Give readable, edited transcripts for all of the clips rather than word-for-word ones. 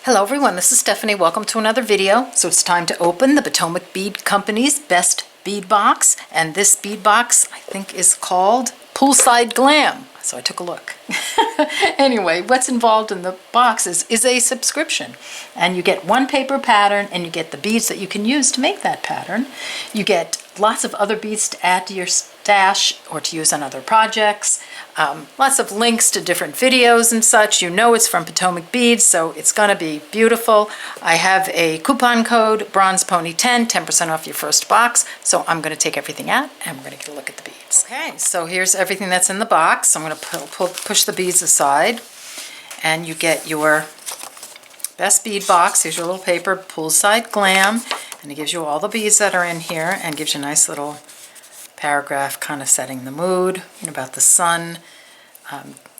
Hello everyone, this is Stephanie. Welcome to another video. So it's time to open the Potomac Bead Company's best bead box. And this bead box, I think, is called Poolside Glam. So I took a look. Anyway, what's involved in the box is a subscription. And you get one paper pattern and you get the beads that you can use to make that pattern. You get lots of other beads to add to your stash or to use on other projects. Lots of links to different videos and such. You know it's from Potomac Bead, so it's going to be beautiful. I have a coupon code, Bronzepony10, 10% off your first box. So I'm going to take everything out and we're going to get a look at the beads. Okay, so here's everything that's in the box. I'm going to push the beads aside and you get your best bead box. Here's your little paper, Poolside Glam, and it gives you all the beads that are in here and gives you a nice little paragraph kind of setting the mood, about the sun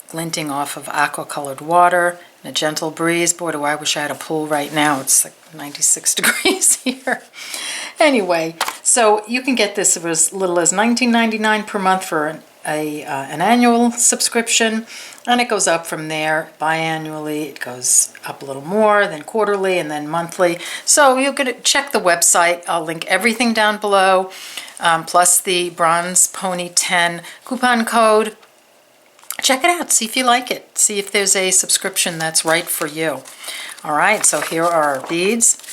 glinting off of aqua-colored water and a gentle breeze. Boy, do I wish I had a pool right now. It's like 96 degrees here. Anyway, so you can get this for as little as $19.99 per month for an annual subscription, and it goes up from there biannually. It goes up a little more, then quarterly, and then monthly. So you're going to check the website. I'll link everything down below, plus the Bronzepony 10 coupon code. Check it out. See if you like it. See if there's a subscription that's right for you. All right, so here are our beads.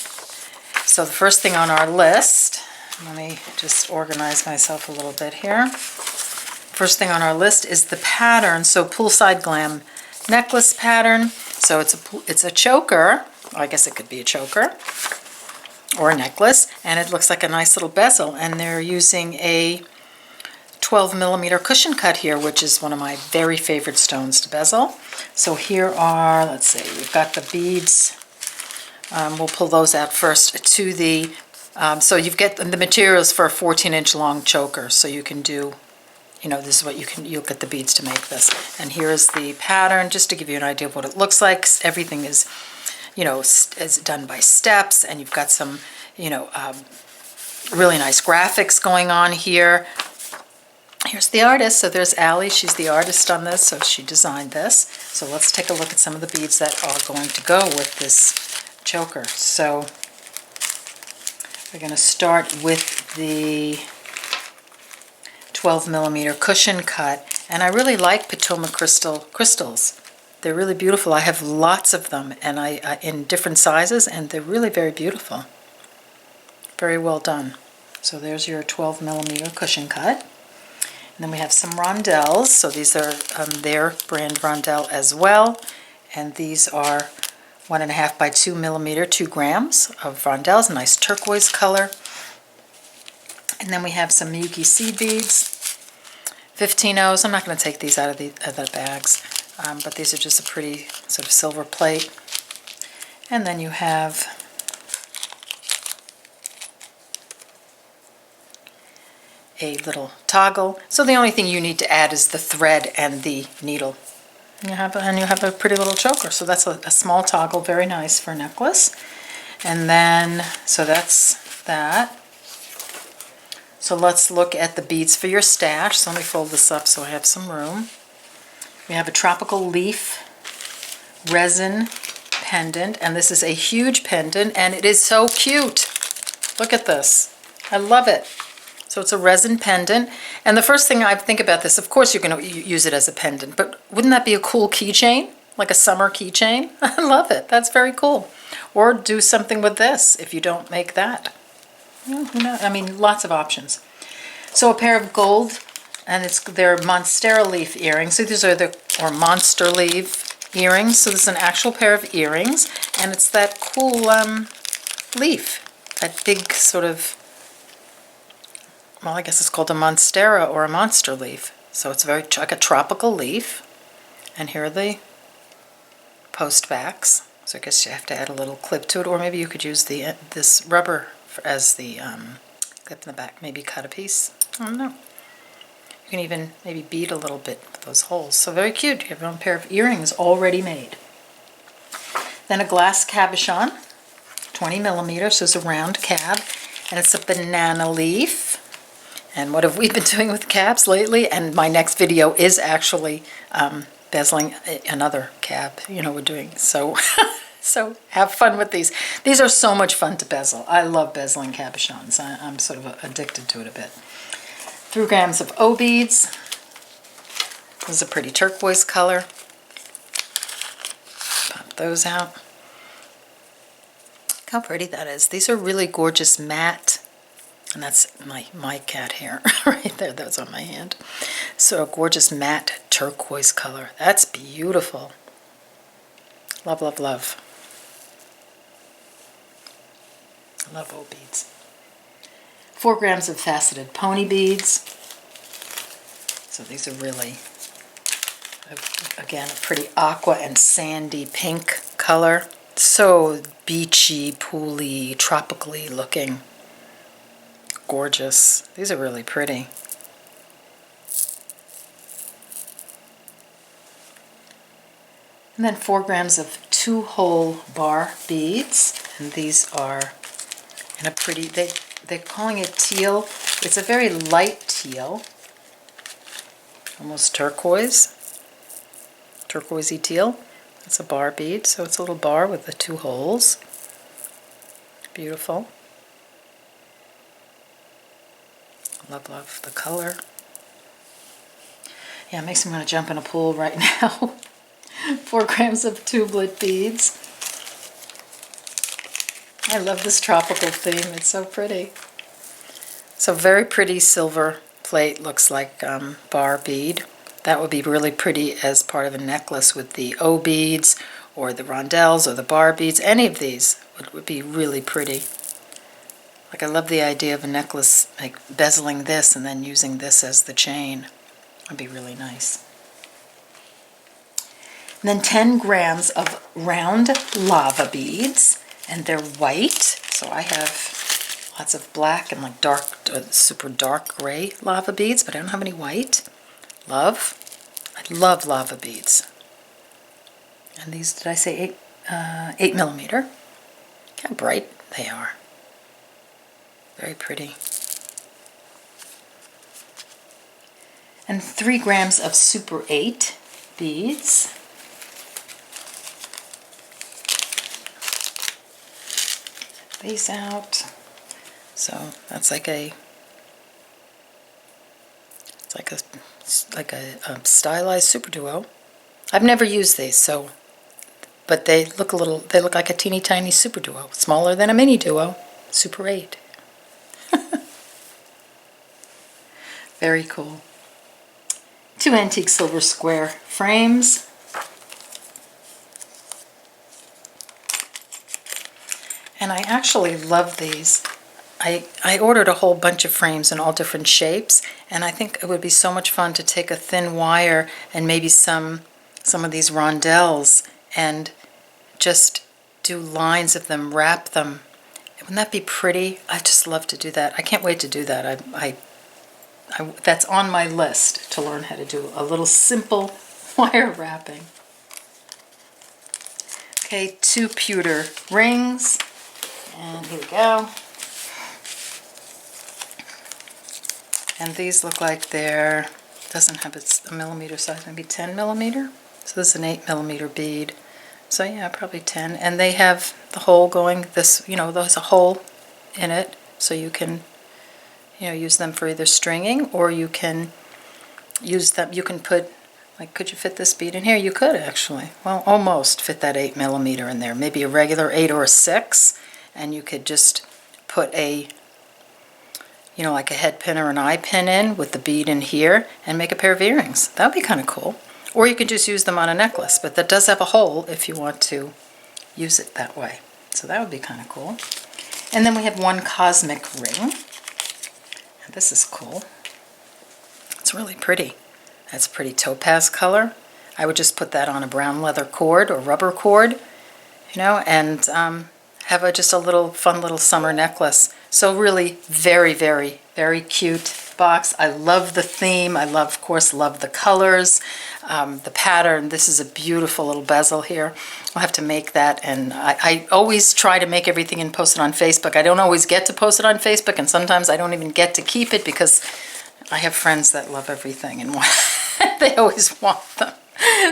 So the first thing on our list, let me just organize myself a little bit here. First thing on our list is the pattern. So Poolside Glam necklace pattern. So it's a choker. Well, I guess it could be a choker or a necklace, and it looks like a nice little bezel. And they're using a 12mm cushion cut here, which is one of my very favorite stones to bezel. So here are, let's see, we've got the beads. We'll pull those out first to the. So you've got the materials for a 14-inch long choker. So you can do. This is what you'll get the beads to make this. And here is the pattern, just to give you an idea of what it looks like. Everything is, is done by steps, and you've got some, really nice graphics going on here. Here's the artist. So there's Allie. She's the artist on this, so she designed this. So let's take a look at some of the beads that are going to go with this choker. So we're going to start with the 12mm cushion cut, and I really like Potomac crystals. They're really beautiful. I have lots of them, and I in different sizes, and they're really very beautiful. Very well done. So there's your 12mm cushion cut. And then we have some Rondelles. So these are their brand Rondelle as well, and these are 1.5 by 2mm, 2 grams of Rondelles, nice turquoise color. And then we have some Miyuki seed beads, 15-0s. I'm not going to take these out of the bags, but these are just a pretty sort of silver plate. And then you have a little toggle. So the only thing you need to add is the thread and the needle. And you have a pretty little choker. So that's a small toggle, very nice for a necklace. And then, so that's that. So let's look at the beads for your stash. So let me fold this up so I have some room. We have a tropical leaf resin pendant, and this is a huge pendant, and it is so cute. Look at this. I love it. So it's a resin pendant, and the first thing I think about this, of course you're going to use it as a pendant, but wouldn't that be a cool keychain? Like a summer keychain? I love it. That's very cool. Or do something with this if you don't make that. Who knows? I mean, lots of options. So a pair of gold, and they're Monstera leaf earrings. So these are or monster leaf earrings. So this is an actual pair of earrings, and it's that cool leaf, that big sort of, well, I guess it's called a Monstera or a monster leaf. So it's very like a tropical leaf. And here are the post backs. So I guess you have to add a little clip to it, or maybe you could use this rubber as the clip in the back. Maybe cut a piece. I don't know. You can even maybe bead a little bit with those holes. So very cute. You have your own pair of earrings already made. Then a glass cabochon, 20mm, so it's a round cab, and it's a banana leaf. And what have we been doing with cabs lately? And my next video is actually bezeling another cab. We're doing so. So have fun with these. These are so much fun to bezel. I love bezeling cabochons. I'm sort of addicted to it a bit. 3 grams of O beads. This is a pretty turquoise color. Pop those out. Look how pretty that is. These are really gorgeous matte. And that's my cat hair right there. That's on my hand. So a gorgeous matte turquoise color. That's beautiful. Love, love, love. I love O beads. 4 grams of faceted pony beads. So these are really, again, a pretty aqua and sandy pink color. So beachy, pooly, tropically looking. Gorgeous. These are really pretty. And then 4 grams of 2-hole bar beads. And these are in a pretty, they're calling it teal. It's a very light teal. Almost turquoise. Turquoisey teal. It's a bar bead, so it's a little bar with the 2 holes. Beautiful. Love, love the color. Yeah, it makes me want to jump in a pool right now. 4 grams of tubeless beads. I love this tropical theme. It's so pretty. So very pretty silver plate, looks like bar bead. That would be really pretty as part of a necklace with the O beads or the rondelles or the bar beads. Any of these would be really pretty. Like, I love the idea of a necklace, like bezeling this and then using this as the chain. That'd be really nice. And then 10 grams of round lava beads, and they're white. So I have lots of black and like dark, super dark gray lava beads, but I don't have any white. Love. I love lava beads. And these, did I say 8 millimeter? Look how bright they are. Very pretty. And 3 grams of Super 8 beads. These out. So that's like a, it's like a stylized super duo. I've never used these, so, but they look like a teeny tiny super duo, smaller than a mini duo. Super 8. Very cool. 2 antique silver square frames. And I actually love these. I ordered a whole bunch of frames in all different shapes, and I think it would be so much fun to take a thin wire and maybe some of these rondelles and just do lines of them, wrap them. Wouldn't that be pretty? I just love to do that. I can't wait to do that. That's on my list to learn how to do a little simple wire wrapping. Okay, 2 pewter rings, and here we go. And these look like they're, doesn't have a millimeter size, maybe 10 millimeter. So this is an 8 millimeter bead. So yeah, probably 10. And they have the hole going, this, there's a hole in it, so you can, use them for either stringing, or you can use them, you can put, like, could you fit this bead in here? You could actually. Well, almost fit that 8 millimeter in there. Maybe a regular 8 or a 6, and you could just put a, like a head pin or an eye pin in with the bead in here and make a pair of earrings. That would be kind of cool. Or you could just use them on a necklace, but that does have a hole if you want to use it that way. So that would be kind of cool. And then we have 1 cosmic ring. And this is cool. It's really pretty. That's a pretty topaz color. I would just put that on a brown leather cord or rubber cord, and have just a little fun little summer necklace. So really very, very, very cute box. I love the theme. I of course, love the colors, the pattern. This is a beautiful little bezel here. I'll have to make that, and I always try to make everything and post it on Facebook. I don't always get to post it on Facebook, and sometimes I don't even get to keep it because I have friends that love everything and they always want them.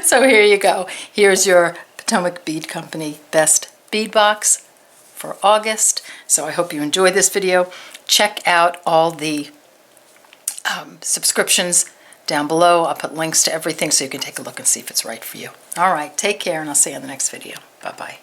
So here you go. Here's your Potomac Bead Company Best bead box for August. So I hope you enjoyed this video. Check out all the subscriptions down below. I'll put links to everything so you can take a look and see if it's right for you. All right, take care, and I'll see you in the next video. Bye-bye.